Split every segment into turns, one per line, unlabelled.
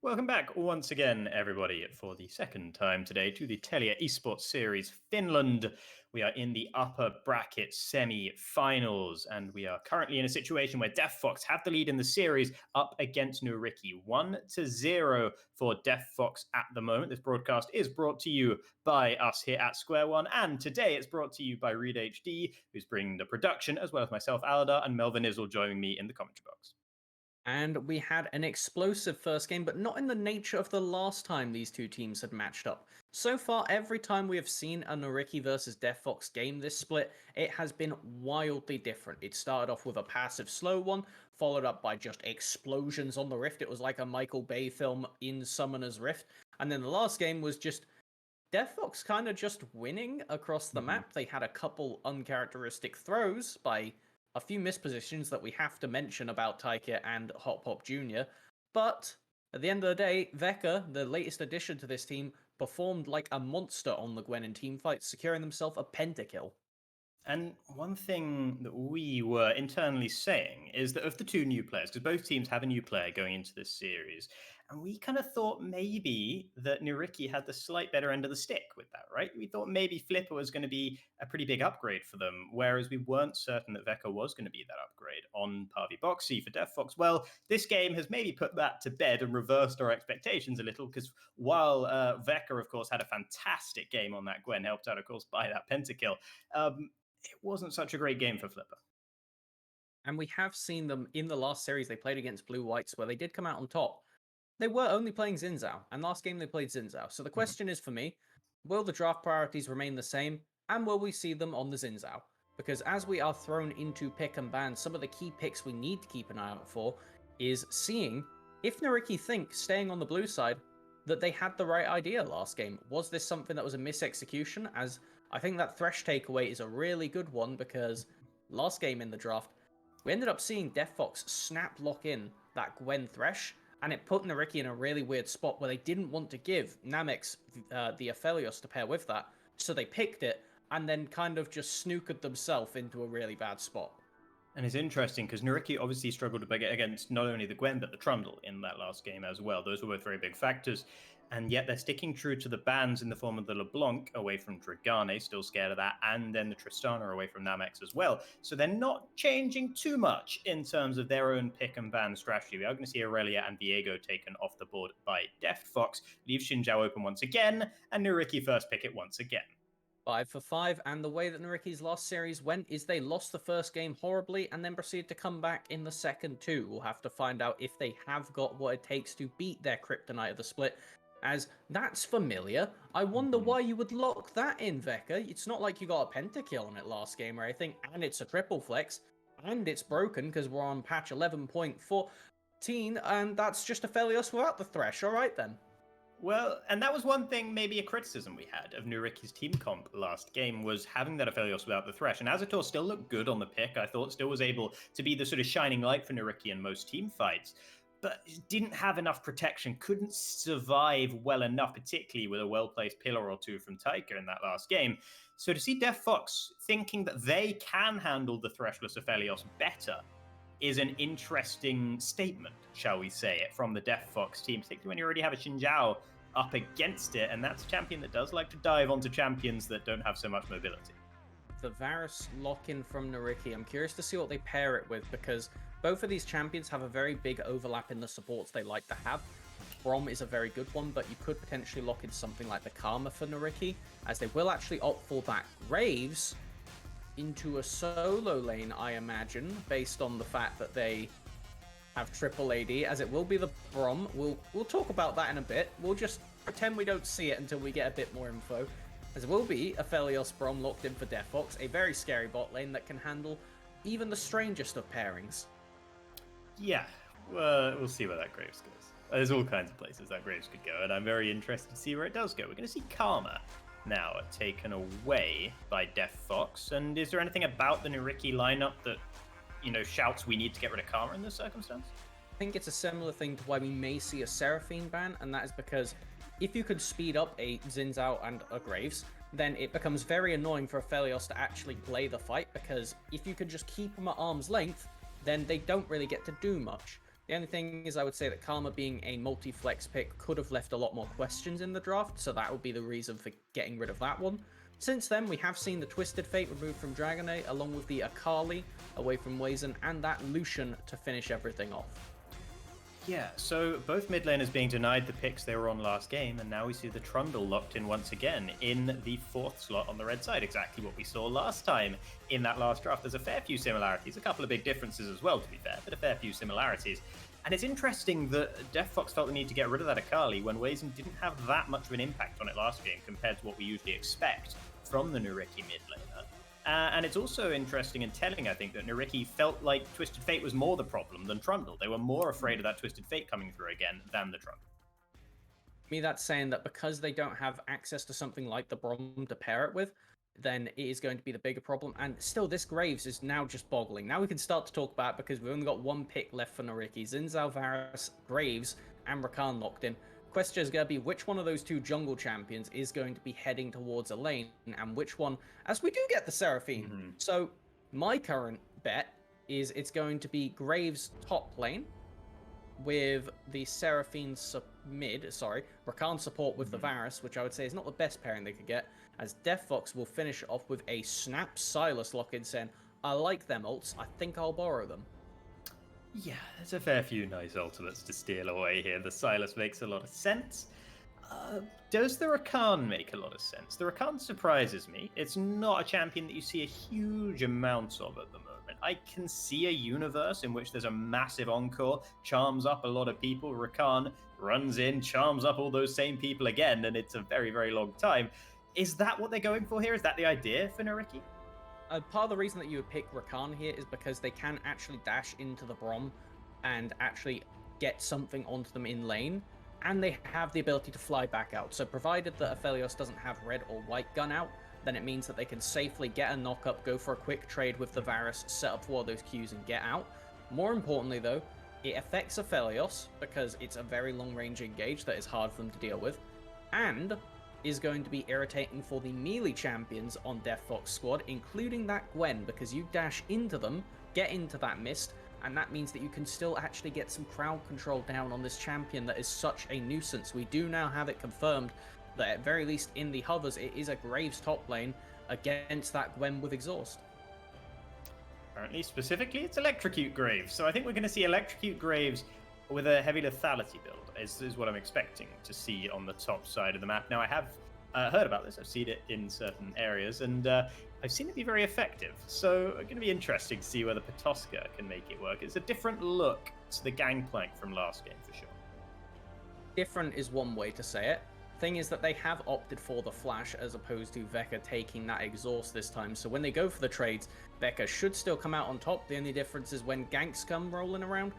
Welcome back once again, everybody, for the second time today to the Telia Esports Series Finland. We are in the upper bracket semi-finals, and we are currently in a situation where DeftFox have the lead in the series up against Nyyrikki. 1-0 for DeftFox at the moment. This broadcast is brought to you by us here at Square One, and today it's brought to you by Reed HD, who's bringing the production, as well as myself, Aladar, and Melvin Izzle joining me in the commentary box.
And we had an explosive first game, but not in the nature of the last time these two teams had matched up. So far, every time we have seen a Nyyrikki versus DeftFox game this split, it has been wildly different. It started off with a passive slow one, followed up by just explosions on the Rift. It was like a Michael Bay film in Summoner's Rift. And then the last game was just DeftFox kind of just winning across the map. They had a couple uncharacteristic throws by a few mispositions that we have to mention about Taika and Hop Hop Jr. But at the end of the day, Veka, the latest addition to this team, performed like a monster on the Gwen in teamfights, securing themselves a pentakill.
And one thing that we were internally saying is that of the two new players, because both teams have a new player going into this series, and we kind of thought maybe that Nyyrikki had the slight better end of the stick with that, right? We thought maybe Flipper was going to be a pretty big upgrade for them, whereas we weren't certain that Veka was going to be that upgrade on Parvy Boxy for DeftFox. Well, this game has maybe put that to bed and reversed our expectations a little, because while Veka, of course, had a fantastic game on that Gwen, helped out, of course, by that pentakill, it wasn't such a great game for Flipper.
And we have seen them in the last series they played against Blue Whites, where they did come out on top. They were only playing Xin Zhao, and last game they played Xin Zhao. So the question is for me, will the draft priorities remain the same, and will we see them on the Xin Zhao? Because as we are thrown into pick and ban, some of the key picks we need to keep an eye out for is seeing if Nyyrikki think, staying on the blue side, that they had the right idea last game. Was this something that was a misexecution? As I think that Thresh takeaway is a really good one, because last game in the draft, we ended up seeing DeftFox snap lock in that Gwen Thresh, and it put Nyyrikki in a really weird spot where they didn't want to give Namex the Aphelios to pair with that, so they picked it, and then kind of just snookered themselves into a really bad spot.
And it's interesting because Nyyrikki obviously struggled against not only the Gwen but the Trundle in that last game as well. Those were both very big factors, and yet they're sticking true to the bans in the form of the LeBlanc away from Dragane, still scared of that, and then the Tristana away from Namex as well. So they're not changing too much in terms of their own pick and ban strategy. We are going to see Aurelia and Viego taken off the board by DeftFox, leave Xin Zhao open once again, and Nyyrikki first pick it once again.
5 for 5, and the way that Nyyrikki's last series went is they lost the first game horribly and then proceeded to come back in the second two. We'll have to find out if they have got what it takes to beat their Kryptonite of the split, as that's familiar. I wonder why you would lock that in, Veka. It's not like you got a pentakill on it last game or anything, and it's a triple flex, and it's broken because we're on patch 11.14, and that's just a Aphelios without the Thresh. Alright then.
Well, and that was one thing, maybe a criticism we had of Nyyrikki's team comp last game, was having that Aphelios without the Thresh. And Azator still looked good on the pick. I thought still was able to be the sort of shining light for Nyyrikki in most team fights, but didn't have enough protection, couldn't survive well enough, particularly with a well-placed pillar or two from Taika in that last game. So to see DeftFox thinking that they can handle the Threshless Aphelios better is an interesting statement, shall we say it, from the DeftFox team, particularly when you already have a Xin Zhao up against it, and that's a champion that does like to dive onto champions that don't have so much mobility.
The Varus lock-in from Nyyrikki, I'm curious to see what they pair it with, because both of these champions have a very big overlap in the supports they like to have. Braum is a very good one, but you could potentially lock in something like the Karma for Nyyrikki, as they will actually opt for that Graves into a solo lane, I imagine, based on the fact that they have triple AD, as it will be the Braum. We'll talk about that in a bit. We'll just pretend we don't see it until we get a bit more info, as it will be Aphelios Braum locked in for DeftFox, a very scary bot lane that can handle even the strangest of pairings.
Yeah, we'll see where that Graves goes. There's all kinds of places that Graves could go, and I'm very interested to see where it does go. We're going to see Karma now taken away by DeftFox, and is there anything about the Nyyrikki lineup that, shouts we need to get rid of Karma in this circumstance?
I think it's a similar thing to why we may see a Seraphine ban, and that is because if you could speed up a Xin Zhao and a Graves, then it becomes very annoying for Aphelios to actually play the fight, because if you can just keep them at arm's length, then they don't really get to do much. The only thing is, I would say that Karma being a multi-flex pick could have left a lot more questions in the draft, so that would be the reason for getting rid of that one. Since then, we have seen the Twisted Fate removed from Dragonade, along with the Akali away from Wazen, and that Lucian to finish everything off.
Yeah, so both mid laners being denied the picks they were on last game, and now we see the Trundle locked in once again in the 4th slot on the red side, exactly what we saw last time in that last draft. There's a fair few similarities, a couple of big differences as well, to be fair, but a fair few similarities. And it's interesting that DeftFox felt the need to get rid of that Akali when Wazen didn't have that much of an impact on it last game compared to what we usually expect from the Nyyrikki mid laner. And it's also interesting and telling, I think, that Nyyrikki felt like Twisted Fate was more the problem than Trundle. They were more afraid of that Twisted Fate coming through again than the Trundle.
Me, that's saying that because they don't have access to something like the Brom to pair it with, then it is going to be the bigger problem. And still, this Graves is now just boggling. Now we can start to talk about it because we've only got one pick left for Nyyrikki. Xin Zhao, Varus, Graves, and Rakan locked in. Question is going to be which one of those two jungle champions is going to be heading towards a lane, and which one, as we do get the Seraphine.
Mm-hmm.
So my current bet is it's going to be Graves top lane with the Seraphine Rakan support with the Varus, which I would say is not the best pairing they could get, as DeftFox will finish off with a Snap Sylas lock-in saying, I like them ults, I think I'll borrow them.
Yeah, there's a fair few nice ultimates to steal away here. The Sylas makes a lot of sense. Does the Rakan make a lot of sense? The Rakan surprises me. It's not a champion that you see a huge amount of at the moment. I can see a universe in which there's a massive encore, charms up a lot of people. Rakan runs in, charms up all those same people again, and it's a very, very long time. Is that what they're going for here? Is that the idea for Nyyrikki?
Part of the reason that you would pick Rakan here is because they can actually dash into the Brom and actually get something onto them in lane, and they have the ability to fly back out. So provided that Aphelios doesn't have red or white gun out, then it means that they can safely get a knock-up, go for a quick trade with the Varus, set up for those Qs and get out. More importantly though, it affects Aphelios because it's a very long-range engage that is hard for them to deal with, and is going to be irritating for the melee champions on DeftFox squad, including that Gwen, because you dash into them, get into that mist, and that means that you can still actually get some crowd control down on this champion that is such a nuisance. We do now have it confirmed that at very least in the hovers, it is a Graves top lane against that Gwen with exhaust.
Apparently, specifically, it's Electrocute Graves. So I think we're going to see Electrocute Graves with a heavy lethality build, is what I'm expecting to see on the top side of the map. Now, I have heard about this. I've seen it in certain areas, and I've seen it be very effective. So it's going to be interesting to see whether Patoska can make it work. It's a different look to the Gangplank from last game, for sure.
Different is one way to say it. Thing is that they have opted for the flash as opposed to Vecca taking that exhaust this time. So when they go for the trades, Vecca should still come out on top. The only difference is when ganks come rolling around.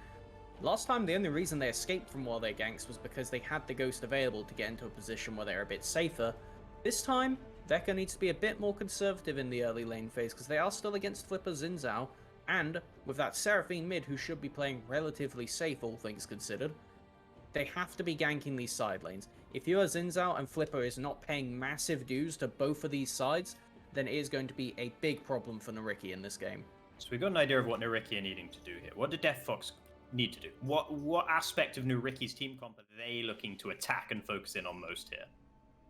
Last time, the only reason they escaped from while they ganks was because they had the ghost available to get into a position where they're a bit safer. This time, Vecca needs to be a bit more conservative in the early lane phase because they are still against Flipper Xin Zhao, and with that Seraphine mid who should be playing relatively safe, all things considered, they have to be ganking these side lanes. If you are Xin Zhao and Flipper is not paying massive dues to both of these sides, then it is going to be a big problem for Nyyrikki in this game.
So we've got an idea of what Nyyrikki are needing to do here. What did DeftFox need to do? What aspect of Nyrikki's team comp are they looking to attack and focus in on most here?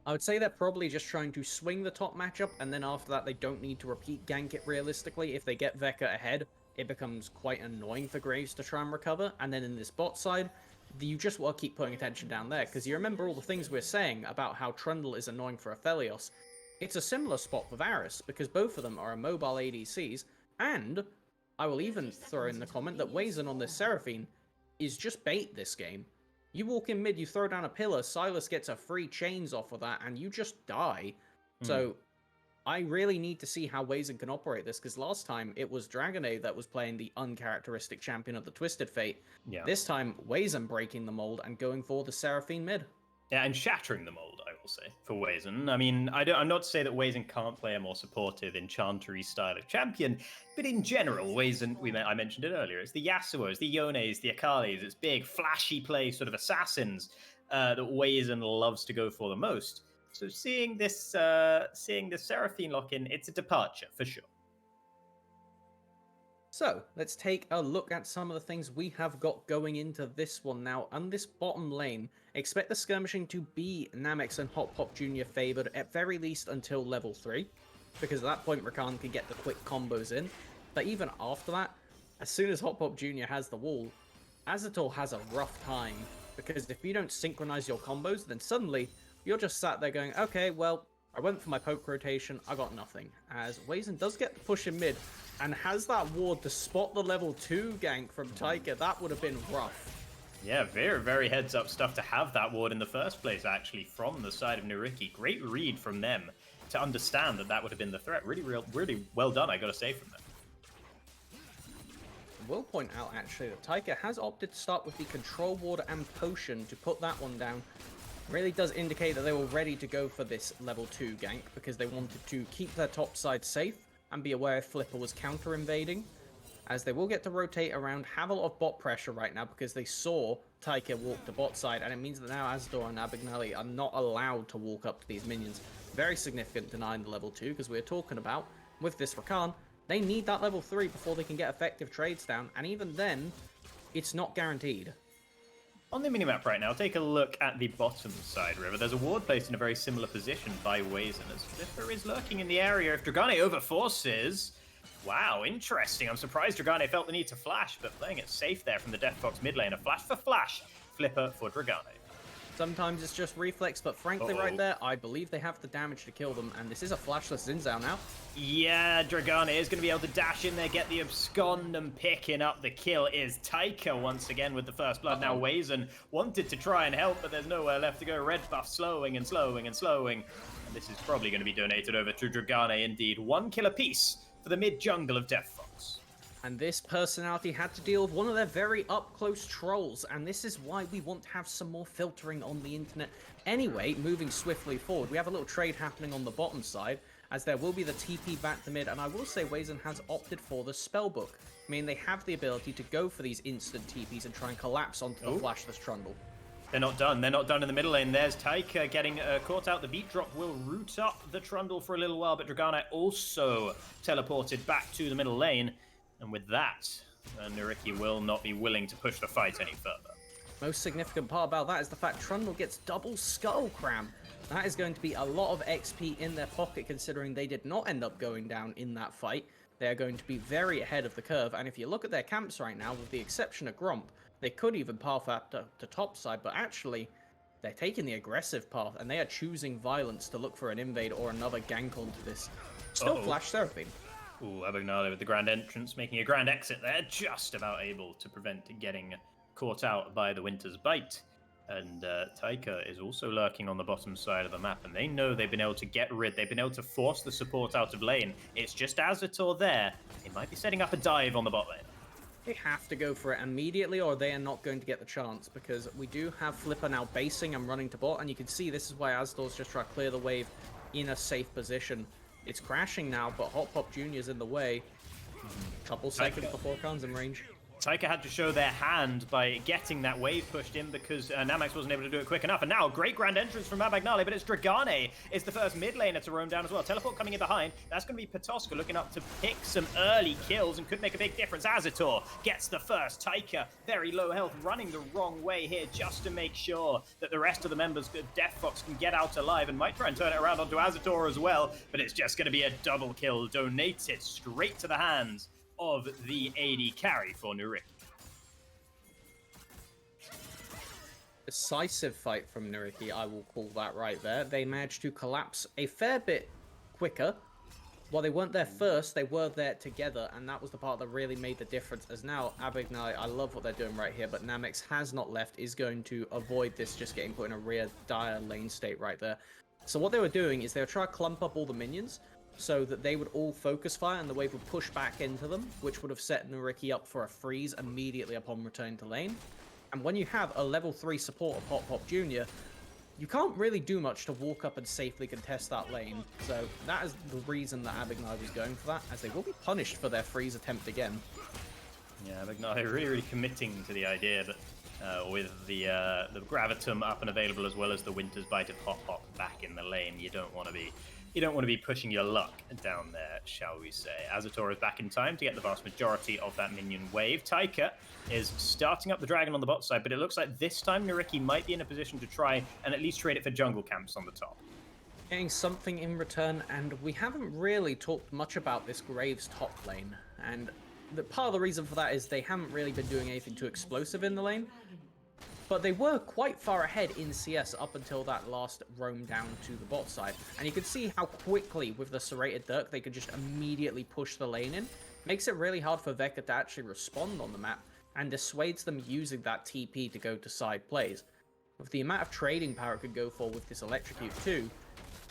I would say they're probably just trying to swing the top matchup, and then after that they don't need to repeat gank it realistically. If they get Vecca ahead, it becomes quite annoying for Graves to try and recover, and then in this bot side, you just want to keep putting attention down there, because you remember all the things we're saying about how Trundle is annoying for Aphelios. It's a similar spot for Varus, because both of them are immobile ADCs, and I will even throw in the comment that Wazen on this Seraphine is just bait this game. You walk in mid, you throw down a pillar, Sylas gets a free chains off of that, and you just die. So I really need to see how Wazen can operate this, because last time it was Dragonade that was playing the uncharacteristic champion of the Twisted Fate. Yeah. This time, Wazen breaking the mold and going for the Seraphine mid. Yeah,
and shattering the mold, I will say, for Wazen. I mean, I'm not to say that Wazen can't play a more supportive, enchantery style of champion, but in general, Wazen, I mentioned it earlier, it's the Yasuos, the Yones, the Akalis, it's big, flashy play sort of assassins that Wazen loves to go for the most. So seeing this Seraphine lock-in, it's a departure, for sure.
So let's take a look at some of the things we have got going into this one now. On this bottom lane, expect the skirmishing to be Namex and Hop Pop Jr. favored at very least until level 3, because at that point Rakan can get the quick combos in. But even after that, as soon as Hop Pop Jr. has the wall, Azatol has a rough time, because if you don't synchronize your combos, then suddenly you're just sat there going, okay, well, I went for my poke rotation, I got nothing. As Wazen does get the push in mid, and has that ward to spot the level 2 gank from Taika. That would have been rough.
Yeah, very, very heads-up stuff to have that ward in the first place, actually, from the side of Nyyrikki. Great read from them to understand that that would have been the threat. Really well done, I gotta say, from them.
I will point out, actually, that Taika has opted to start with the control ward and potion to put that one down. Really does indicate that they were ready to go for this level 2 gank, because they wanted to keep their top side safe and be aware if Flipper was counter-invading, as they will get to rotate around, have a lot of bot pressure right now because they saw Taika walk to bot side, and it means that now Azador and Abagnale are not allowed to walk up to these minions. Very significant denying the level 2, because we're talking about, with this Rakan, they need that level 3 before they can get effective trades down, and even then, it's not guaranteed.
On the minimap right now, take a look at the bottom side, River. There's a ward placed in a very similar position by Wazen, as Flipper is lurking in the area. If Dragane overforces... Wow, interesting. I'm surprised Dragane felt the need to flash, but playing it safe there from the DeftFox mid lane. A flash for flash, Flipper for Dragane.
Sometimes it's just reflex, but frankly right there, I believe they have the damage to kill them, and this is a flashless Xin Zhao now.
Yeah, Dragane is going to be able to dash in there, get the abscond, and picking up the kill is Taika once again with the first blood. Now Wazen wanted to try and help, but there's nowhere left to go. Red buff slowing and slowing and slowing, and this is probably going to be donated over to Dragane indeed. 1 kill apiece for the mid jungle of DeftFox.
And this personality had to deal with one of their very up-close trolls, and this is why we want to have some more filtering on the internet. Anyway, moving swiftly forward, we have a little trade happening on the bottom side, as there will be the TP back to mid, and I will say Wazen has opted for the Spellbook. I mean, they have the ability to go for these instant TPs and try and collapse onto the flashless Trundle.
They're not done. They're not done in the middle lane. There's Taika getting caught out. The beat drop will root up the Trundle for a little while, but Dragane also teleported back to the middle lane. And with that, Nyyrikki will not be willing to push the fight any further.
Most significant part about that is the fact Trundle gets double Skull Cram. That is going to be a lot of XP in their pocket, considering they did not end up going down in that fight. They are going to be very ahead of the curve, and if you look at their camps right now, with the exception of Gromp, they could even path up to top side, but actually, they're taking the aggressive path, and they are choosing violence to look for an invade or another gank onto this. Still Flash Seraphine.
Ooh, Abagnale with the grand entrance, making a grand exit there, just about able to prevent getting caught out by the Winter's Bite. And Taika is also lurking on the bottom side of the map, and they know they've been able to get rid, they've been able to force the support out of lane. It's just Azatol there. They might be setting up a dive on the bot lane.
They have to go for it immediately, or they are not going to get the chance, because we do have Flipper now basing and running to bot, and you can see this is why Azador's just trying to clear the wave in a safe position. It's crashing now, but Hop Pop Jr. is in the way. Couple seconds before Khan's in range.
Taika had to show their hand by getting that wave pushed in because Namex wasn't able to do it quick enough. And now, great grand entrance from Abagnale, but it's Dragane is the first mid laner to roam down as well. Teleport coming in behind. That's going to be Patoska looking up to pick some early kills and could make a big difference. Azator gets the first. Taika, very low health, running the wrong way here just to make sure that the rest of the members of DeftFox can get out alive and might try and turn it around onto Azator as well. But it's just going to be a double kill donated straight to the hands of the AD carry for Nyyrikki.
Decisive fight from Nyyrikki, I will call that right there. They managed to collapse a fair bit quicker. While they weren't there first, they were there together, and that was the part that really made the difference. As now, Abagnale, I love what they're doing right here, but Namex has not left, is going to avoid this just getting put in a rear dire lane state right there. So what they were doing is they were trying to clump up all the minions, so that they would all focus fire and the wave would push back into them, which would have set Nyyrikki up for a freeze immediately upon return to lane. And when you have a level 3 support of Hop Pop Jr., you can't really do much to walk up and safely contest that lane. So that is the reason that Abagnale was going for that, as they will be punished for their freeze attempt again.
Yeah, Abagnale really committing to the idea that with the Gravitum up and available, as well as the Winter's Bite of Hop Hop back in the lane, you don't want to be you don't want to be pushing your luck down there, shall we say. Azator is back in time to get the vast majority of that minion wave. Taika is starting up the dragon on the bot side, but it looks like this time Nyyrikki might be in a position to try and at least trade it for jungle camps on the top.
Getting something in return, and we haven't really talked much about this Graves top lane, and part of the reason for that is they haven't really been doing anything too explosive in the lane, but they were quite far ahead in CS up until that last roam down to the bot side, and you could see how quickly with the serrated Dirk they could just immediately push the lane in. Makes it really hard for Vecca to actually respond on the map, and dissuades them using that TP to go to side plays. With the amount of trading power it could go for with this electrocute too,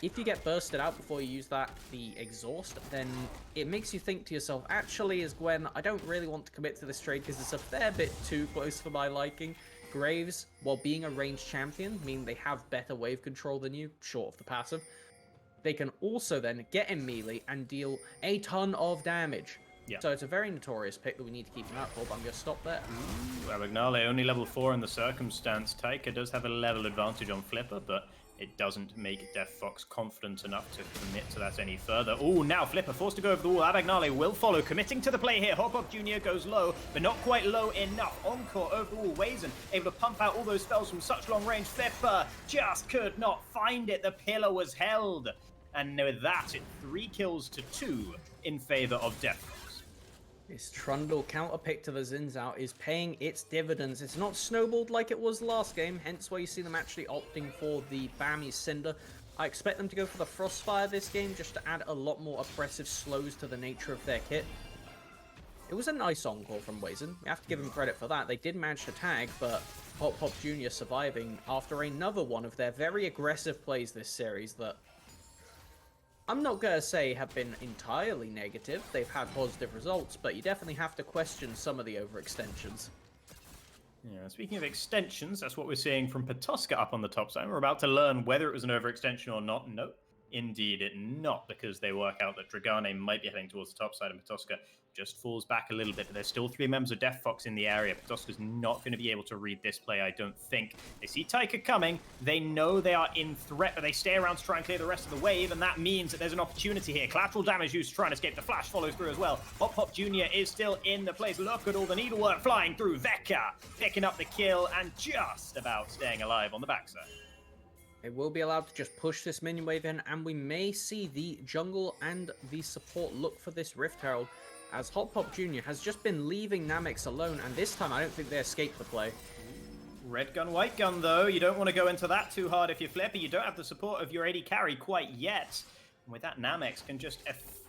if you get bursted out before you use the exhaust, then it makes you think to yourself, actually, as Gwen, I don't really want to commit to this trade because it's a fair bit too close for my liking. Graves, while being a ranged champion, meaning they have better wave control than you, short of the passive, they can also then get in melee and deal a ton of damage.
Yeah.
So it's a very notorious pick that we need to keep an eye out for, but I'm going to stop there.
Abagnale only level 4 in the circumstance. Taika does have a level advantage on Flipper, but it doesn't make DeftFox confident enough to commit to that any further. Oh, now Flipper forced to go over the wall. Abagnale will follow, committing to the play here. Hop Jr. goes low, but not quite low enough. Encore over the wall. Wazen able to pump out all those spells from such long range. Flipper just could not find it. The pillar was held. And with that, it's 3 kills to 2 in favor of DeftFox.
This Trundle counter pick to the Xin Zhao is paying its dividends. It's not snowballed like it was last game, hence why you see them actually opting for the Bammy Cinder. I expect them to go for the Frostfire this game just to add a lot more oppressive slows to the nature of their kit. It was a nice encore from Wazen. We have to give them credit for that. They did manage to tag, but Hop Jr. surviving after another one of their very aggressive plays this series that I'm not going to say have been entirely negative. They've had positive results, but you definitely have to question some of the overextensions.
Yeah, speaking of extensions, that's what we're seeing from Petoska up on the top side. We're about to learn whether it was an overextension or not. No, indeed it not, because they work out that Dragane might be heading towards the top side, and Petoska just falls back a little bit, but there's still 3 members of DeftFox in the area. Petoska's not going to be able to read this play, I don't think. They see Taika coming, they know they are in threat, but they stay around to try and clear the rest of the wave, and that means that there's an opportunity here. Collateral damage used to try and escape. The flash follows through as well. Hop Jr. is still in the place. Look at all the needlework flying through. Vecca picking up the kill and just about staying alive on the backside.
They will be allowed to just push this minion wave in, and we may see the jungle and the support look for this Rift Herald, as Hop Jr. has just been leaving Namex alone, and this time I don't think they escaped the play.
Red gun, white gun, though. You don't want to go into that too hard if you're Flipper. You don't have the support of your AD carry quite yet. And with that, Namex can just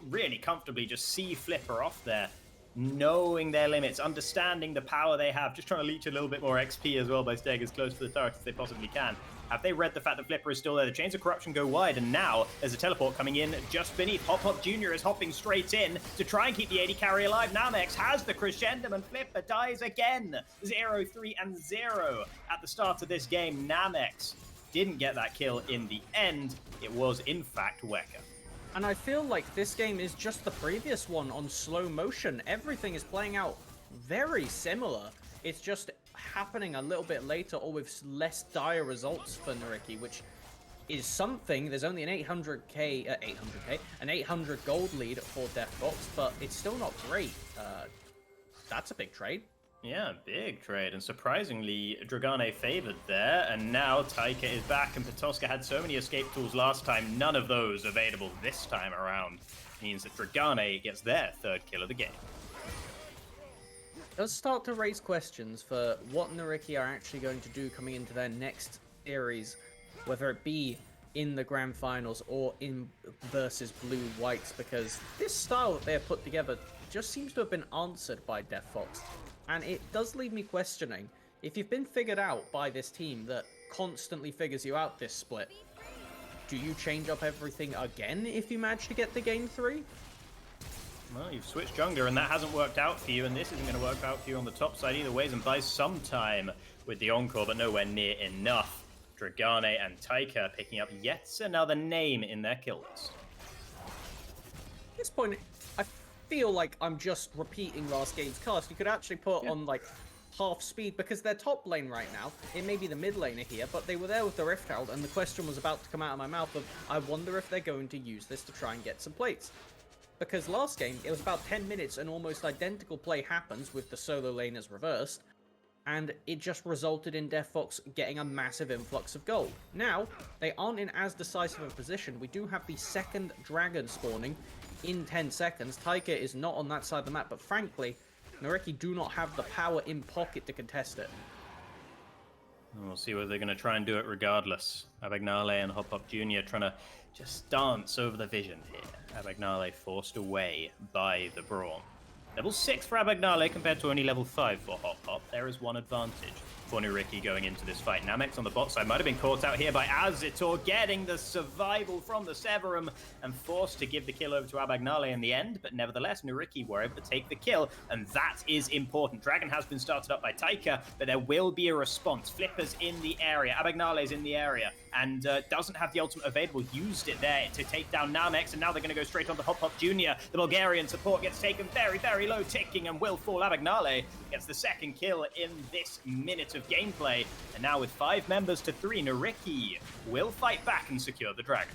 really comfortably just see Flipper off there, knowing their limits, understanding the power they have, just trying to leech a little bit more XP as well by staying as close to the turret as they possibly can. Have they read the fact that Flipper is still there? The Chains of Corruption go wide, and now there's a teleport coming in just beneath. Hop Jr. is hopping straight in to try and keep the AD carry alive. Namex has the crescendum, and Flipper dies again. 0-3 and 0 at the start of this game. Namex didn't get that kill in the end. It was, in fact, Weka.
And I feel like this game is just the previous one on slow motion. Everything is playing out very similar. It's just happening a little bit later or with less dire results for Nyyrikki, which is something. There's only an 800 gold lead for DeftFox, but it's still not great. That's a big trade.
Yeah, big trade, and surprisingly, Dragane favored there, and now Taika is back, and Petoska had so many escape tools last time, none of those available this time around. Means that Dragane gets their 3rd kill of the game.
Does start to raise questions for what Nyyrikki are actually going to do coming into their next series, whether it be in the grand finals or in versus blue whites, because this style that they have put together just seems to have been answered by DeftFox. And it does leave me questioning, if you've been figured out by this team that constantly figures you out this split, do you change up everything again if you manage to get to game 3?
Well, you've switched jungler, and that hasn't worked out for you, and this isn't going to work out for you on the top side either ways, and buys some time with the encore, but nowhere near enough. Dragane and Taika picking up yet another name in their kill list.
At this point, I feel like I'm just repeating last game's cast. You could actually put on, like, half speed because their top lane right now, it may be the mid laner here, but they were there with the Rift Herald, and the question was about to come out of my mouth of, I wonder if they're going to use this to try and get some plates. Because last game, it was about 10 minutes, an almost identical play happens with the solo laners reversed, and it just resulted in DeftFox getting a massive influx of gold. Now, they aren't in as decisive a position. We do have the second dragon spawning in 10 seconds. Taika is not on that side of the map, but frankly, Nyyrikki do not have the power in pocket to contest it.
And we'll see whether they're going to try and do it regardless. Abagnale and Hop Hop Jr. trying to just dance over the vision here. Abagnale forced away by the Braum. Level 6 for Abagnale compared to only level 5 for Hop Hop. There is one advantage for Nyyrikki going into this fight. Namex on the bot side might have been caught out here by Azitor, getting the survival from the Severum and forced to give the kill over to Abagnale in the end, but nevertheless, Nyyrikki were able to take the kill, and that is important. Dragon has been started up by Taika, but there will be a response. Flippers in the area, Abagnale is in the area, and doesn't have the ultimate available, used it there to take down Namex, and now they're going to go straight onto Hop Hop Jr. The Bulgarian support gets taken very, very low, ticking, and will fall. Abagnale gets the second kill in this minute of gameplay, and now with 5 members to 3, Nyyrikki will fight back and secure the dragon.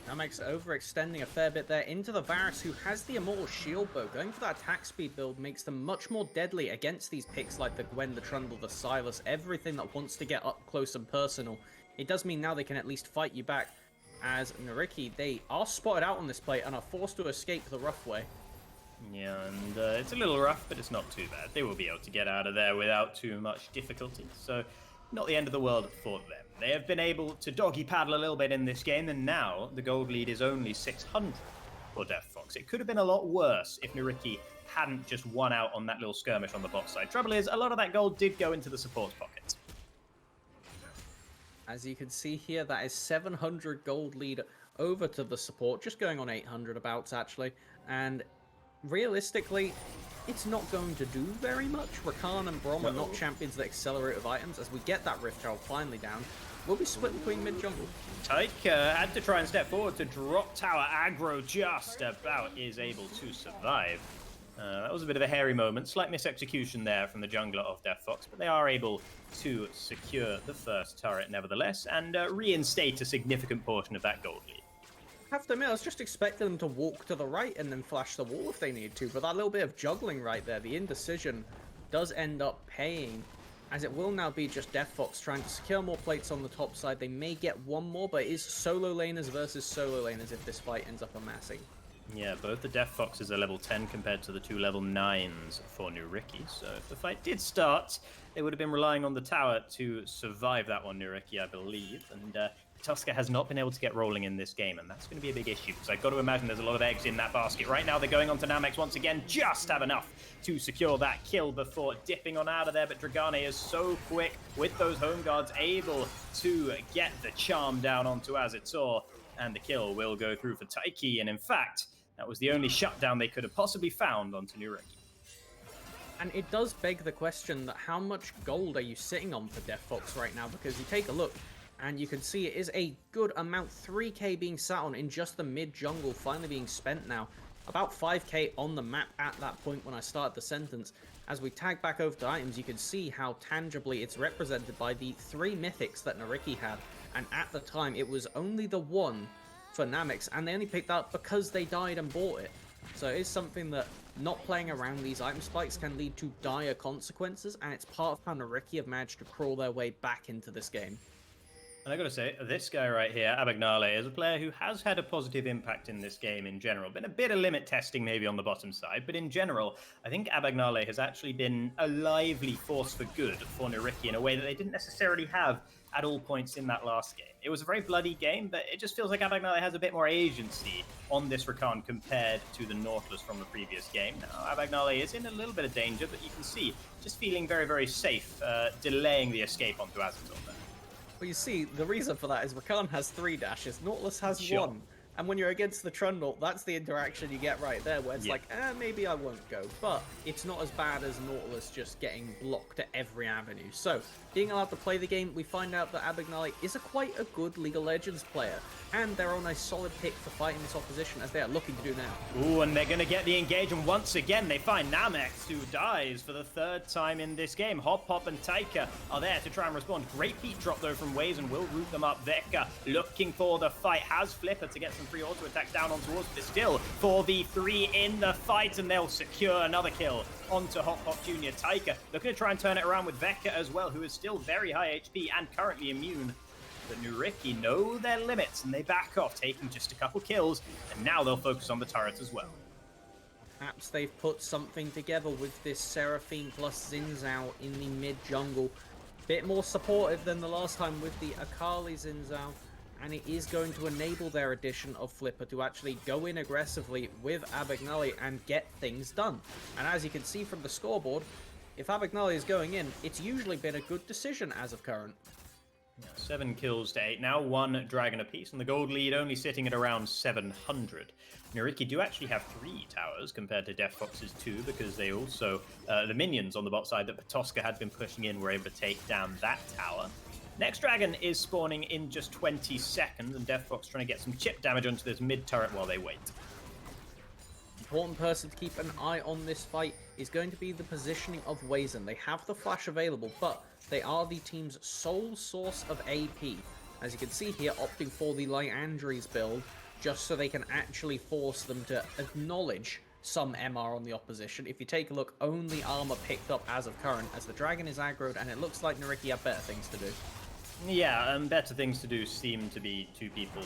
Namex overextending a fair bit there into the Varus, who has the Immortal Shield bow. Going for that attack speed build makes them much more deadly against these picks like the Gwen, the Trundle, the Silas, everything that wants to get up close and personal. It does mean now they can at least fight you back, as Nyyrikki, they are spotted out on this play and are forced to escape the rough way.
Yeah, and it's a little rough, but it's not too bad. They will be able to get out of there without too much difficulty, so not the end of the world for them. They have been able to doggy paddle a little bit in this game, and now the gold lead is only 600 for DeftFox. It could have been a lot worse if Nyyrikki hadn't just won out on that little skirmish on the bot side. Trouble is, a lot of that gold did go into the support pocket.
As you can see here, that is 700 gold lead over to the support, just going on 800 abouts actually, and realistically, it's not going to do very much. Rakan and Braum are not champions that accelerate with items. As we get that Rift Herald finally down, we'll be split between mid-jungle.
Taika had to try and step forward to drop tower aggro, just about is able to survive. That was a bit of a hairy moment. Slight misexecution there from the jungler of DeftFox, but they are able to secure the first turret nevertheless and reinstate a significant portion of that gold lead.
I have to admit, I was just expecting them to walk to the right and then flash the wall if they need to, but that little bit of juggling right there, the indecision, does end up paying, as it will now be just DeftFox trying to secure more plates on the top side. They may get one more, but it is solo laners versus solo laners if this fight ends up amassing.
Yeah, both the DeftFoxes are level 10 compared to the 2 level 9s for Nyyrikki, so if the fight did start, they would have been relying on the tower to survive that one, Nyyrikki, I believe, and Tusker has not been able to get rolling in this game, and that's going to be a big issue, because I've got to imagine there's a lot of eggs in that basket. Right now, they're going on to Namex once again, just have enough to secure that kill before dipping on out of there, but Dragane is so quick with those home guards, able to get the charm down onto Azitor, and the kill will go through for Taiki, and in fact, that was the only shutdown they could have possibly found onto Nyyrikki.
And it does beg the question that how much gold are you sitting on for DeftFox right now, because you take a look, and you can see it is a good amount, 3k being sat on in just the mid-jungle, finally being spent now. About 5k on the map at that point when I started the sentence. As we tag back over to items, you can see how tangibly it's represented by the 3 mythics that Nyyrikki had. And at the time, it was only the one for Namex, and they only picked that up because they died and bought it. So it is something that not playing around these item spikes can lead to dire consequences, and it's part of how Nyyrikki have managed to crawl their way back into this game.
And I gotta say, this guy right here, Abagnale, is a player who has had a positive impact in this game in general. Been a bit of limit testing maybe on the bottom side, but in general, I think Abagnale has actually been a lively force for good for Nyyrikki in a way that they didn't necessarily have at all points in that last game. It was a very bloody game, but it just feels like Abagnale has a bit more agency on this Rakan compared to the Nautilus from the previous game. Now, Abagnale is in a little bit of danger, but you can see, just feeling very, very safe, delaying the escape onto Azitor there.
Well, you see, the reason for that is Rakan has 3 dashes, Nautilus has 1. And when you're against the Trundle, that's the interaction you get right there, where it's like, maybe I won't go. But it's not as bad as Nautilus just getting blocked at every avenue. So, being allowed to play the game, we find out that Abagnale is quite a good League of Legends player. And they're on a solid pick for fighting this opposition, as they are looking to do now.
Ooh, and they're going to get the engagement once again. They find Namex, who dies for the 3rd time in this game. Hop, Hop, and Taika are there to try and respond. Great beat drop, though, from Waze, and will root them up. Veka looking for the fight. Has Flipper to get some free auto attacks down on towards, but still 4v3 in the fight, and they'll secure another kill onto Hop Hop Jr. Taika looking to try and turn it around with Veka as well, who is still very high HP and currently immune. But Nyyrikki know their limits, and they back off, taking just a couple kills, and now they'll focus on the turrets as well.
Perhaps they've put something together with this Seraphine plus Xin Zhao in the mid-jungle. Bit more supportive than the last time with the Akali Xin Zhao, and it is going to enable their addition of Flipper to actually go in aggressively with Abagnale and get things done. And as you can see from the scoreboard, if Abagnale is going in, it's usually been a good decision as of current.
7 kills to 8, now 1 dragon apiece, and the gold lead only sitting at around 700. Nyyrikki do actually have 3 towers compared to DeftFox's 2, because they also, the minions on the bot side that Petoska had been pushing in were able to take down that tower. Next dragon is spawning in just 20 seconds, and DeftFox trying to get some chip damage onto this mid turret while they wait.
Important person to keep an eye on this fight is going to be the positioning of Wazen. They have the flash available, but they are the team's sole source of AP. As you can see here, opting for the Liandry's build, just so they can actually force them to acknowledge some MR on the opposition. If you take a look, only armor picked up as of current, as the dragon is aggroed, and it looks like Nyyrikki have better things to do.
Yeah, and better things to do seem to be 2 people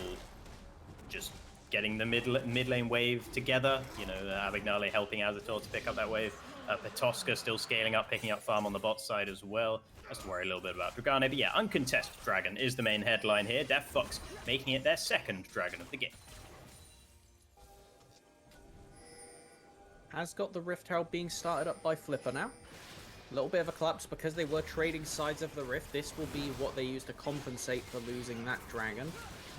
just getting the mid lane wave together. You know, Abagnale helping Azator to pick up that wave. Petoska still scaling up, picking up farm on the bot side as well. Has to worry a little bit about Dragane, but yeah, uncontested dragon is the main headline here. DeftFox making it their 2nd dragon of the game.
Has got the Rift Herald being started up by Flipper now. A little bit of a collapse because they were trading sides of the Rift. This will be what they use to compensate for losing that dragon.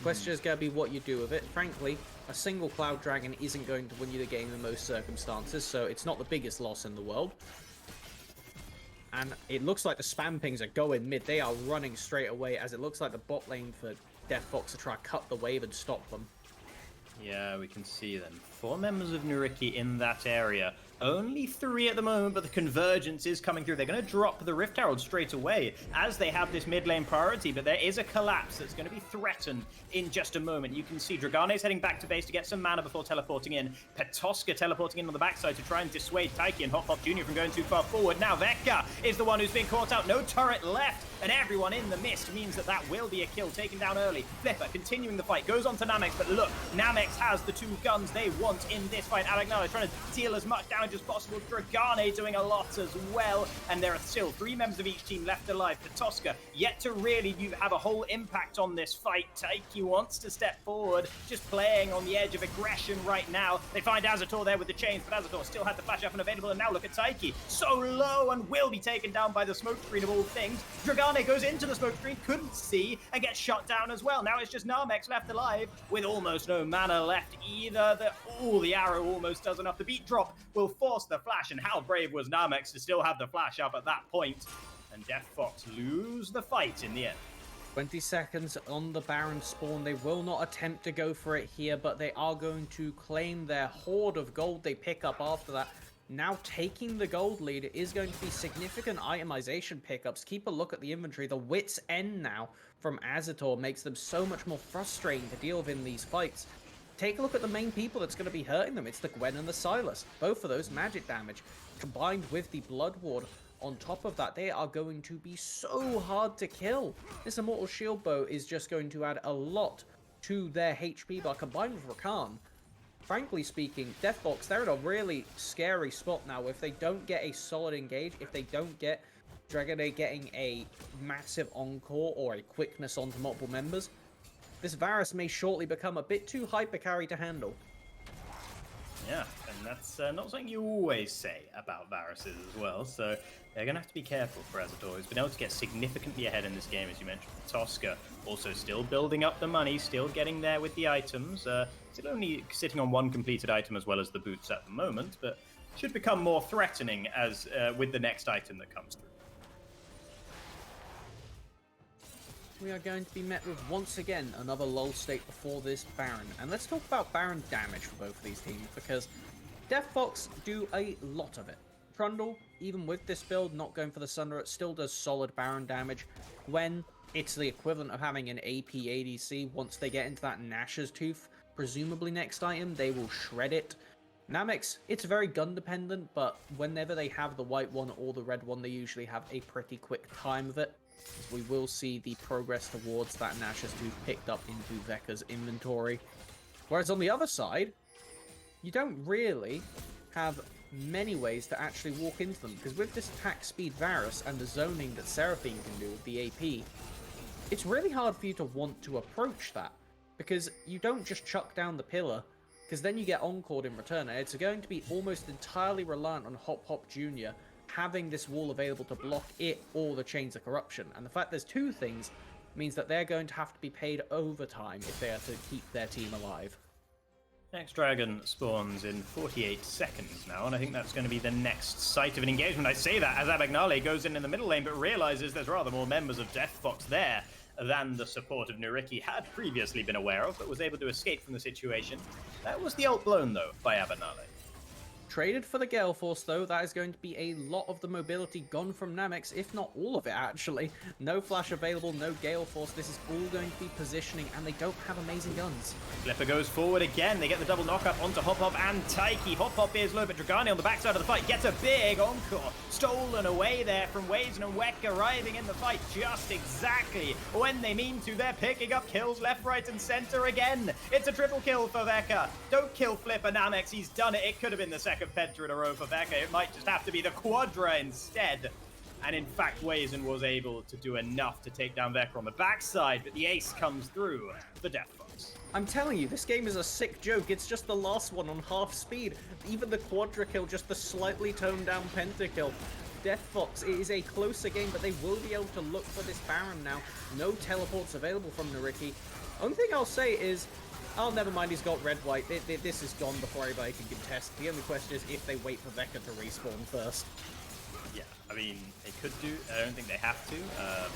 Question is going to be what you do with it. Frankly, a single Cloud Dragon isn't going to win you the game in most circumstances, so it's not the biggest loss in the world. And it looks like the spam pings are going mid. They are running straight away, as it looks like the bot lane for DeftFox to try to cut the wave and stop them.
Yeah, we can see them. 4 members of Nyyrikki in that area. Only 3 at the moment, but the convergence is coming through. They're going to drop the Rift Herald straight away as they have this mid lane priority, but there is a collapse that's going to be threatened in just a moment. You can see Dragane's heading back to base to get some mana before teleporting in. Petoska teleporting in on the backside to try and dissuade Taiki and Hop Hop Jr. from going too far forward. Now Veka is the one who's been caught out. No turret left, and everyone in the mist means that that will be a kill taken down early. Flipper continuing the fight, goes on to Namex, but look, Namex has the 2 guns they want in this fight. Abagnale trying to deal as much damage as possible. Dragane doing a lot as well, and there are still 3 members of each team left alive. Petoska yet to really have a whole impact on this fight. Taiki wants to step forward, just playing on the edge of aggression right now. They find Azator there with the chains, but Azator still had the flash up and available, and now look at Taiki, so low and will be taken down by the smoke screen of all things. Dragane goes into the smoke screen, couldn't see, and gets shot down as well. Now it's just Namex left alive with almost no mana left either. The arrow almost does enough. The beat drop will force the flash, and how brave was Namex to still have the flash up at that point. And DeftFox lose the fight in the end.
20 seconds on the Baron spawn. They will not attempt to go for it here, but they are going to claim their hoard of gold they pick up after that. Now taking the gold lead is going to be significant itemization pickups. Keep a look at the inventory. The wit's end now from Azator makes them so much more frustrating to deal with in these fights. Take a look at the main people that's going to be hurting them. It's the Gwen and the Silas. Both of those magic damage combined with the Blood Ward. On top of that, they are going to be so hard to kill. This Immortal Shield Bow is just going to add a lot to their HP bar combined with Rakan. Frankly speaking, DeftFox, they're in a really scary spot now. If they don't get a solid engage, if they don't get Dragane getting a massive encore or a quickness onto multiple members, this Varus may shortly become a bit too hyper carry to handle.
Yeah, and that's not something you always say about Varus's as well, so they're going to have to be careful for Azator, who's been able to get significantly ahead in this game, as you mentioned. Tosca also still building up the money, still getting there with the items, still only sitting on one completed item as well as the boots at the moment, but should become more threatening as with the next item that comes through.
We are going to be met with, once again, another lull state before this Baron. And let's talk about Baron damage for both of these teams, because DeftFox do a lot of it. Trundle, even with this build, not going for the Sunder, it still does solid Baron damage. When it's the equivalent of having an AP ADC, once they get into that Nash's Tooth, presumably next item, they will shred it. Namex, it's very gun dependent, but whenever they have the white one or the red one, they usually have a pretty quick time of it. We will see the progress towards that Nash's Tooth picked up into Veka's inventory. Whereas on the other side, you don't really have many ways to actually walk into them, because with this attack speed Varus and the zoning that Seraphine can do with the AP, it's really hard for you to want to approach that, because you don't just chuck down the pillar, because then you get encored in return, and it's going to be almost entirely reliant on Hop Hop Jr. having this wall available to block it or the Chains of Corruption. And the fact there's two things means that they're going to have to be paid overtime if they are to keep their team alive.
Next dragon spawns in 48 seconds now, and I think that's going to be the next site of an engagement. I say that as Abagnale goes in the middle lane, but realizes there's rather more members of DeftFox there than the support of Nyyrikki had previously been aware of, but was able to escape from the situation. That was the ult blown, though, by Abagnale.
Traded for the Gale Force, though, that is going to be a lot of the mobility gone from Namex, if not all of it, actually. No flash available, no Gale Force. This is all going to be positioning, and they don't have amazing guns.
Flipper goes forward again. They get the double knock-up onto Hop Hop and Taiki. Hop Hop is low, but Dragani on the backside of the fight gets a big encore. Stolen away there from Wazen and Weck, arriving in the fight just exactly when they mean to. They're picking up kills left, right, and center again. It's a triple kill for Veka. Don't kill Flipper Namex. He's done it. It could have been the second Penta in a row for Veka. It might just have to be the Quadra instead. And in fact, Wazen was able to do enough to take down Veka on the backside, but the ace comes through for DeftFox.
I'm telling you, this game is a sick joke. It's just the last one on half speed. Even the Quadra kill, just the slightly toned down Penta kill. DeftFox, it is a closer game, but they will be able to look for this Baron now. No teleports available from Nyyrikki. Only thing I'll say is, oh, never mind, he's got red-white. This is gone before anybody can contest. The only question is if they wait for Veka to respawn first.
Yeah, I mean, they could do. I don't think they have to.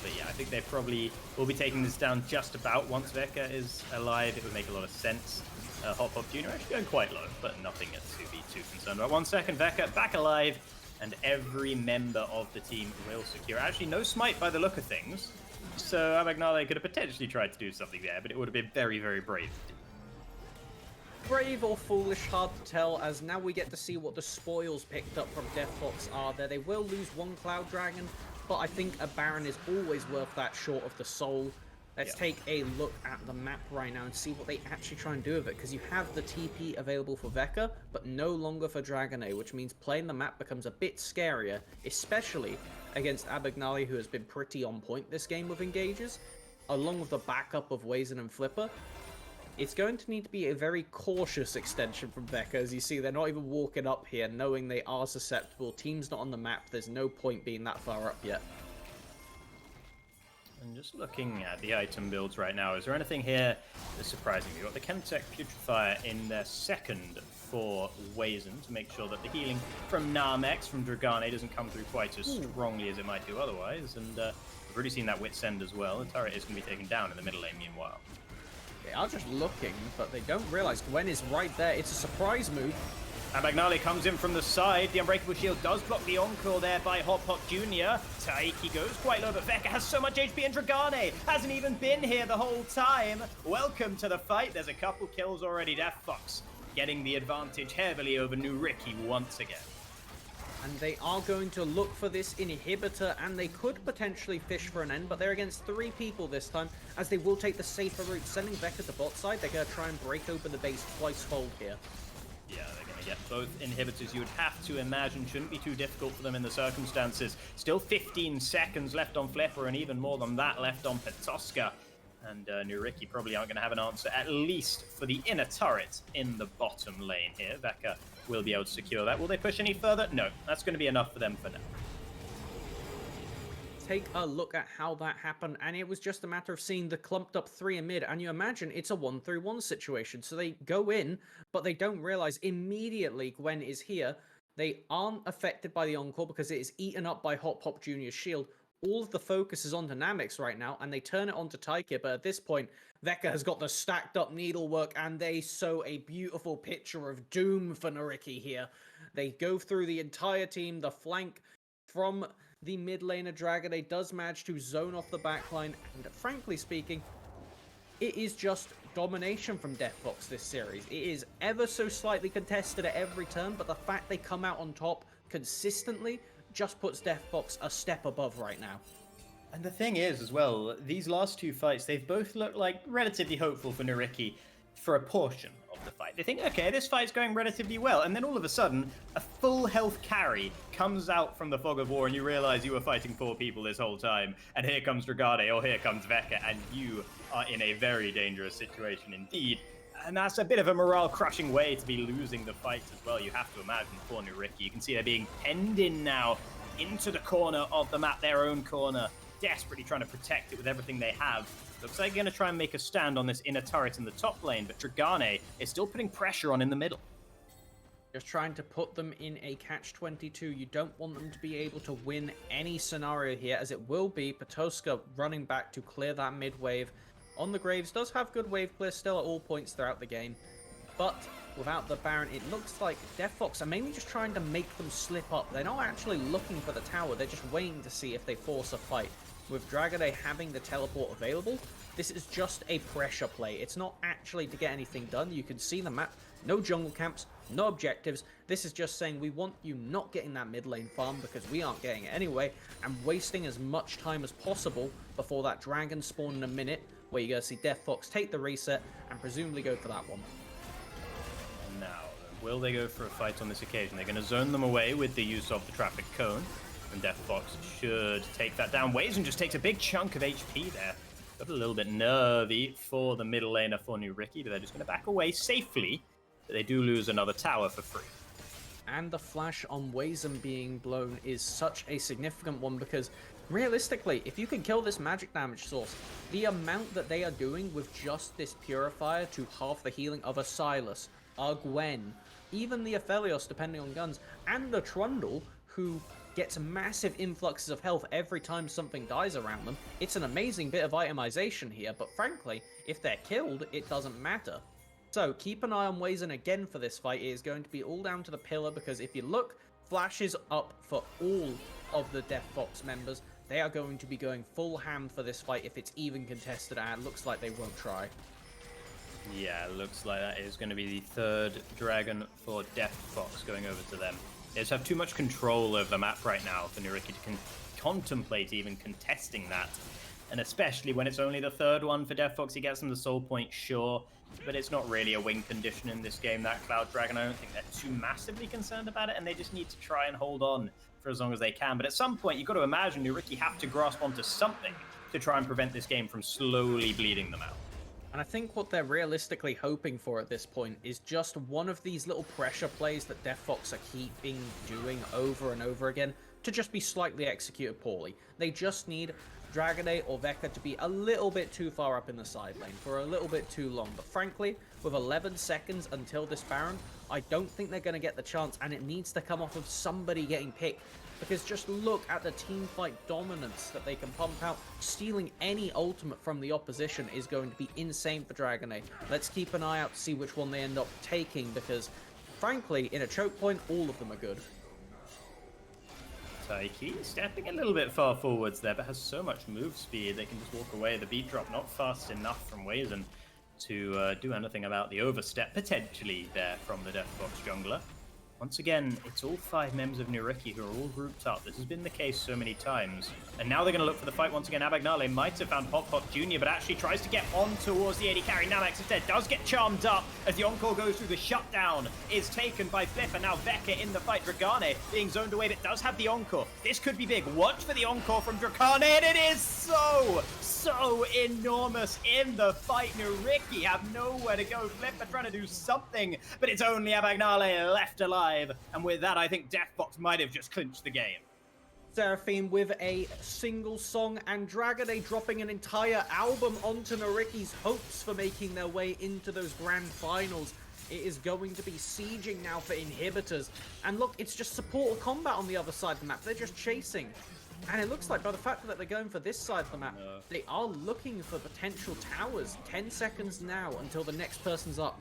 But yeah, I think they probably will be taking this down just about once Veka is alive. It would make a lot of sense. Hop Hop Jr. actually going quite low, but nothing to be too concerned about. 1 second, Veka back alive, and every member of the team will secure. Actually, no smite by the look of things. So Abagnale could have potentially tried to do something there, but it would have been very, very brave.
Brave or foolish, hard to tell, as now we get to see what the spoils picked up from DeftFox are there. They will lose one Cloud Dragon, but I think a Baron is always worth that short of the soul. Let's take a look at the map right now and see what they actually try and do with it, because you have the TP available for Veka, but no longer for Dragonay, which means playing the map becomes a bit scarier, especially against Abagnale, who has been pretty on point this game with engages, along with the backup of Wazen and Flipper. It's going to need to be a very cautious extension from Veka. As you see, they're not even walking up here, knowing they are susceptible. Team's not on the map. There's no point being that far up yet.
And just looking at the item builds right now, is there anything here that's surprising me? You've got the Chemtech Putrifier in their second for Wazen to make sure that the healing from Namex, from Dragane, doesn't come through quite as strongly as it might do otherwise. And we've already seen that Wit's End as well. The turret is going to be taken down in the middle lane meanwhile.
They are just looking, but they don't realize Gwen is right there. It's a surprise move.
Abagnale comes in from the side. The Unbreakable Shield does block the Encore there by Hop Hop Jr. Taiki goes quite low, but Veka has so much HP, and Dragane hasn't even been here the whole time. Welcome to the fight. There's a couple kills already. DeftFox getting the advantage heavily over Nyyrikki once again.
And they are going to look for this inhibitor, and they could potentially fish for an end, but they're against 3 people this time, as they will take the safer route. Sending Veka to bot side, they're going to try and break open the base twice-fold here.
Yeah, they're going to get both inhibitors. You would have to imagine shouldn't be too difficult for them in the circumstances. Still 15 seconds left on Flipper, and even more than that left on Petoska. And Nyyrikki probably aren't going to have an answer, at least for the inner turret in the bottom lane here. Veka will be able to secure that. Will they push any further? No, that's going to be enough for them for now.
Take a look at how that happened, and it was just a matter of seeing the clumped up 3 in mid, and you imagine it's a 1-3-1 situation. So they go in, but they don't realize immediately Gwen is here. They aren't affected by the Encore because it is eaten up by Hop Pop Jr.'s shield. All of the focus is on Dynamics right now, and they turn it onto Taika, but at this point, Veka has got the stacked up needlework, and they sow a beautiful picture of doom for Nyyrikki here. They go through the entire team, the flank from the mid laner Dragonade does manage to zone off the backline, and frankly speaking, it is just domination from DeftFox this series. It is ever so slightly contested at every turn, but the fact they come out on top consistently just puts DeftFox a step above right now.
And the thing is, as well, these last 2 fights, they've both looked like relatively hopeful for Nyyrikki for a portion of the fight. They think, okay, this fight's going relatively well, and then all of a sudden, a full health carry comes out from the fog of war, and you realize you were fighting 4 people this whole time, and here comes Dragade, or here comes Veka, and you are in a very dangerous situation indeed. And that's a bit of a morale-crushing way to be losing the fight as well, you have to imagine, for Nyyrikki. You can see they're being penned in now into the corner of the map, their own corner, desperately trying to protect it with everything they have. Looks like they're going to try and make a stand on this inner turret in the top lane, but Dragane is still putting pressure on in the middle.
Just trying to put them in a catch-22. You don't want them to be able to win any scenario here, as it will be Patoska running back to clear that mid wave. On the Graves, does have good wave clear still at all points throughout the game, but without the Baron, it looks like DeftFox are mainly just trying to make them slip up. They're not actually looking for the tower, they're just waiting to see if they force a fight. With Dragade having the teleport available, this is just a pressure play. It's not actually to get anything done. You can see the map, no jungle camps, no objectives. This is just saying we want you not getting that mid lane farm because we aren't getting it anyway, and wasting as much time as possible before that dragon spawn in a minute, where you're going to see DeftFox take the reset and presumably go for that one.
Now, will they go for a fight on this occasion? They're going to zone them away with the use of the traffic cone. And DeftFox should take that down. Wazen just takes a big chunk of HP there. Got a little bit nervy for the middle laner for Nyyrikki, but they're just going to back away safely. But they do lose another tower for free.
And the flash on Wazen being blown is such a significant one because realistically, if you can kill this magic damage source, the amount that they are doing with just this purifier to half the healing of a Sylas, a Gwen, even the Aphelios depending on guns, and a Trundle who gets massive influxes of health every time something dies around them. It's an amazing bit of itemization here, but frankly, if they're killed, it doesn't matter. So keep an eye on Wazen again for this fight. It is going to be all down to the pillar, because if you look, Flash is up for all of the DeftFox members. They are going to be going full ham for this fight if it's even contested, and it looks like they won't try.
Yeah, looks like that is going to be the 3rd dragon for DeftFox going over to them. They just have too much control over the map right now for Nyyrikki to contemplate even contesting that. And especially when it's only the 3rd one for DeftFox, he gets them the soul point, sure. But it's not really a win condition in this game, that Cloud Dragon. I don't think they're too massively concerned about it, and they just need to try and hold on for as long as they can. But at some point, you've got to imagine Nyyrikki have to grasp onto something to try and prevent this game from slowly bleeding them out.
And I think what they're realistically hoping for at this point is just one of these little pressure plays that DeftFox are keeping doing over and over again to just be slightly executed poorly. They just need Dragade or Veka to be a little bit too far up in the side lane for a little bit too long. But frankly, with 11 seconds until this Baron, I don't think they're going to get the chance, and it needs to come off of somebody getting picked. Because just look at the teamfight dominance that they can pump out. Stealing any ultimate from the opposition is going to be insane for Dragonade. Let's keep an eye out to see which one they end up taking, because frankly, in a choke point, all of them are good.
Taiki stepping a little bit far forwards there, but has so much move speed they can just walk away. The beat drop not fast enough from Wazen to do anything about the overstep potentially there from the DeftFox jungler. Once again, it's all 5 members of Nyyrikki who are all grouped up. This has been the case so many times. And now they're going to look for the fight once again. Abagnale might have found Hop Pop Jr., but actually tries to get on towards the AD carry. Namex instead does get charmed up as the Encore goes through. The shutdown is taken by Biff, and now Veka in the fight. Dragane being zoned away, but does have the Encore. This could be big. Watch for the Encore from Dragane, and it is so so enormous in the fight. Nyyrikki have nowhere to go. Flipper trying to do something, but it's only Abagnale left alive. And with that, I think DeftFox might have just clinched the game.
Seraphine with a single song and Dragonet dropping an entire album onto Nyyrikki's hopes for making their way into those grand finals. It is going to be sieging now for inhibitors. And look, it's just support combat on the other side of the map. They're just chasing. And it looks like by the fact that they're going for this side of the map, they are looking for potential towers. 10 seconds now until the next person's up.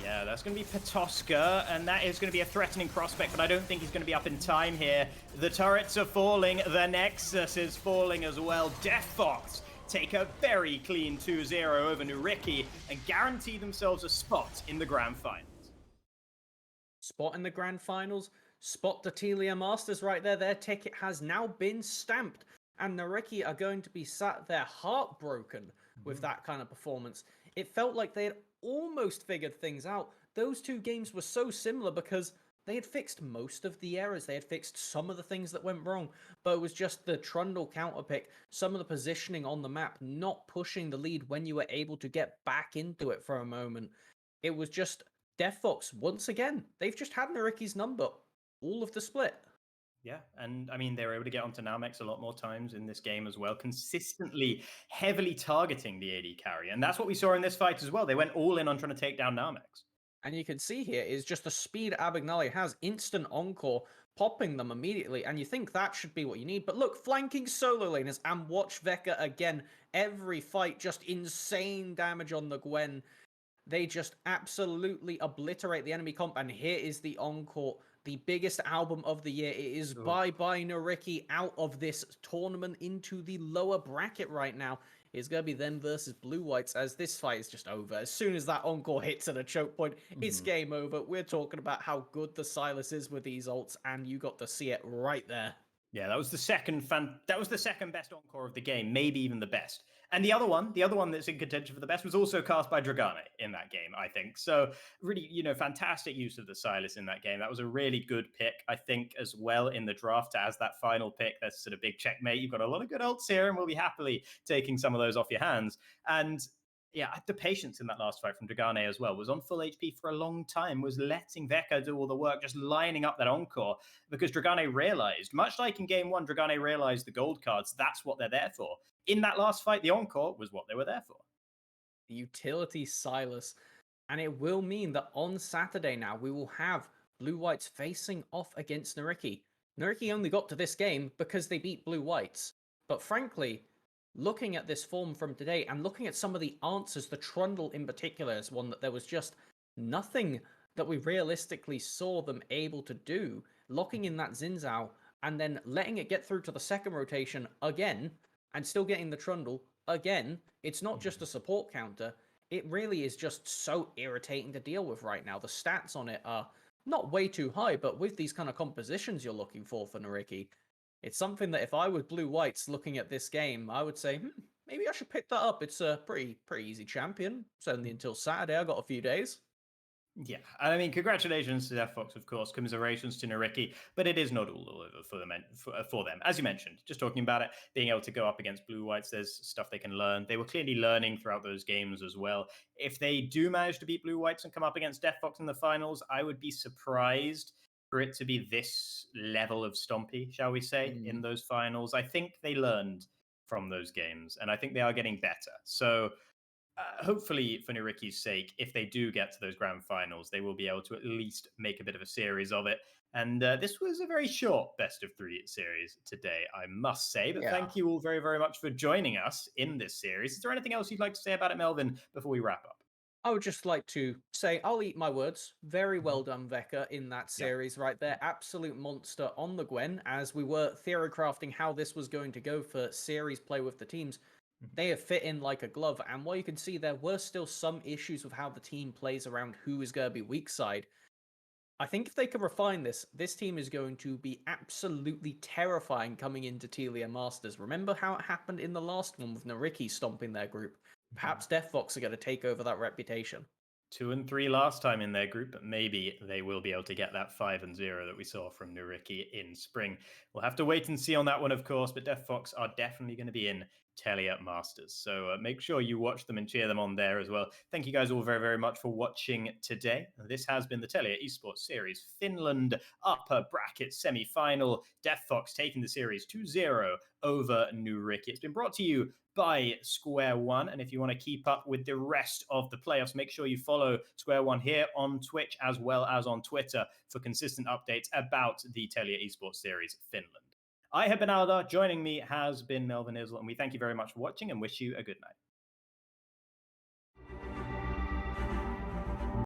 Yeah, that's going to be Patoska, and that is going to be a threatening prospect, but I don't think he's going to be up in time here. The turrets are falling, the Nexus is falling as well. DeftFox take a very clean 2-0 over Nyyrikki and guarantee themselves a spot in the grand finals.
Spot in the grand finals, spot the Telia Masters right there. Their ticket has now been stamped, and Nyyrikki are going to be sat there heartbroken with that kind of performance. It felt like they had almost figured things out. Those two games were so similar because they had fixed most of the errors. They had fixed some of the things that went wrong, but it was just the Trundle counterpick, some of the positioning on the map, not pushing the lead when you were able to get back into it for a moment. It was just DeftFox, once again, they've just had Nyyrikki's number all of the split.
Yeah, and I mean, they were able to get onto Namex a lot more times in this game as well, consistently, heavily targeting the AD carry. And that's what we saw in this fight as well. They went all in on trying to take down Namex.
And you can see here is just the speed Abagnale has, instant encore, popping them immediately, and you think that should be what you need. But look, flanking solo laners, and watch Veka again. Every fight, just insane damage on the Gwen. They just absolutely obliterate the enemy comp, and here is the encore, the biggest album of the year. It is bye-bye Nyyrikki out of this tournament into the lower bracket right now. It's going to be them versus Blue Whites, as this fight is just over. As soon as that encore hits at a choke point, it's game over. We're talking about how good the Silas is with these ults, and you got to see it right there.
Yeah, that was the second best encore of the game, maybe even the best. And the other one that's in contention for the best was also cast by Dragonet in that game, I think. So really, fantastic use of the Silas in that game. That was a really good pick, I think, as well in the draft as that final pick. That's sort of big checkmate. You've got a lot of good ults here, and we'll be happily taking some of those off your hands. And yeah, the patience in that last fight from Dragonet as well was on full HP for a long time, was letting Veka do all the work, just lining up that encore, because Dragonet realized, much like in game one, Dragonet realized the gold cards, that's what they're there for. In that last fight, the encore was what they were there for.
The utility Silas. And it will mean that on Saturday now, we will have Blue Whites facing off against Nyyrikki. Nyyrikki only got to this game because they beat Blue Whites. But frankly, looking at this form from today and looking at some of the answers, the Trundle in particular is one that there was just nothing that we realistically saw them able to do. Locking in that Xin Zhao and then letting it get through to the second rotation again and still getting the Trundle again. It's not just a support counter. It really is just so irritating to deal with right now. The stats on it are not way too high, but with these kind of compositions you're looking for Nyyrikki, it's something that if I was Blue Whites looking at this game, I would say, maybe I should pick that up. It's a pretty easy champion. It's only until Saturday. I got a few days.
Yeah, I mean, congratulations to DeftFox, of course. Commiserations to Nyyrikki, but it is not all over for them. As you mentioned, just talking about it, being able to go up against Blue Whites, there's stuff they can learn. They were clearly learning throughout those games as well. If they do manage to beat Blue Whites and come up against DeftFox in the finals, I would be surprised for it to be this level of stompy, shall we say, in those finals. I think they learned from those games, and I think they are getting better. So hopefully, for Nyyrikki's sake, if they do get to those grand finals, they will be able to at least make a bit of a series of it. And this was a very short best of three series today, I must say. But thank you all very, very much for joining us in this series. Is there anything else you'd like to say about it, Melvin, before we wrap up?
I would just like to say, I'll eat my words. Very well done, Veka, in that series right there. Absolute monster on the Gwen, as we were theory crafting how this was going to go for series play with the teams. They have fit in like a glove, and while you can see there were still some issues with how the team plays around who is going to be weak side, I think if they can refine this, this team is going to be absolutely terrifying coming into Telia Masters. Remember how it happened in the last one with Nyyrikki stomping their group? Perhaps DeftFox are going to take over that reputation.
2-3 last time in their group, but maybe they will be able to get that 5-0 that we saw from Nyyrikki in spring. We'll have to wait and see on that one, of course, but DeftFox are definitely going to be in Telia Masters. So make sure you watch them and cheer them on there as well. Thank you guys all very, very much for watching today. This has been the Telia Esports Series Finland upper bracket semi-final. DeftFox taking the series 2-0 over Nyyrikki. It's been brought to you by Square One. And if you want to keep up with the rest of the playoffs, make sure you follow Square One here on Twitch as well as on Twitter for consistent updates about the Telia Esports Series Finland. I have been Aldar. Joining me has been Melvin Isle, and we thank you very much for watching and wish you a good night.